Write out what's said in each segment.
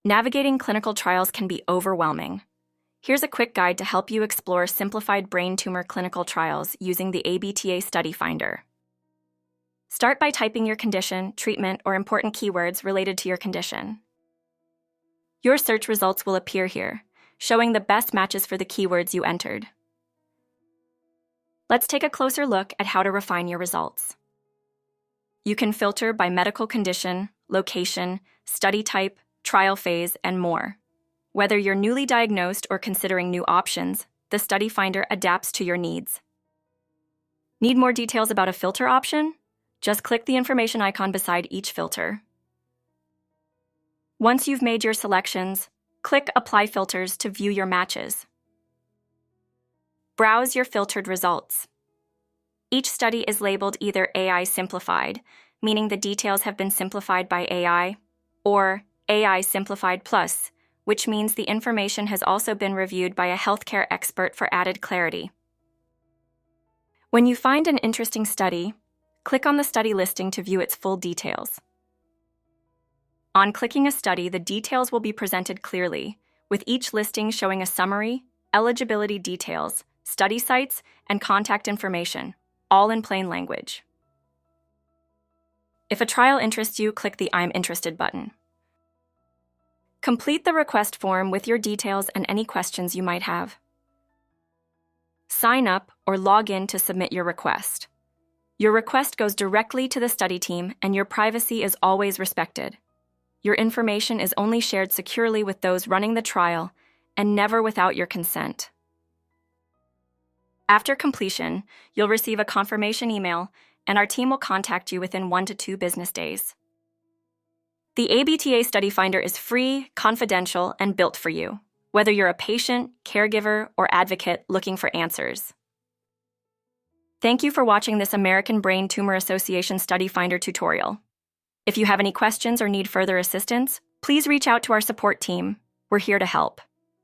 Navigating clinical trials can be overwhelming. Here's a quick guide to help you explore simplified brain tumor clinical trials using the ABTA Study Finder. Start by typing your condition, treatment, or important keywords related to your condition. Your search results will appear here, showing the best matches for the keywords you entered. Let's take a closer look at how to refine your results. You can filter by medical condition, location, study type, trial phase, and more. Whether you're newly diagnosed or considering new options, the Study Finder adapts to your needs. Need more details about a filter option? Just click the information icon beside each filter. Once you've made your selections, click Apply Filters to view your matches. Browse your filtered results. Each study is labeled either AI Simplified, meaning the details have been simplified by AI, or AI Simplified Plus, which means the information has also been reviewed by a healthcare expert for added clarity. When you find an interesting study, click on the study listing to view its full details. On clicking a study, the details will be presented clearly, with each listing showing a summary, eligibility details, study sites, and contact information, all in plain language. If a trial interests you, click the I'm Interested button. Complete the request form with your details and any questions you might have. Sign up or log in to submit your request. Your request goes directly to the study team, and your privacy is always respected. Your information is only shared securely with those running the trial and never without your consent. After completion, you'll receive a confirmation email, and our team will contact you within 1 to 2 business days. The ABTA Study Finder is free, confidential, and built for you, whether you're a patient, caregiver, or advocate looking for answers. Thank you for watching this American Brain Tumor Association Study Finder tutorial. If you have any questions or need further assistance, please reach out to our support team. We're here to help.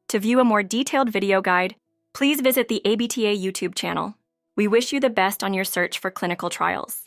To view a more detailed video guide, please visit the ABTA YouTube channel. We wish you the best on your search for clinical trials.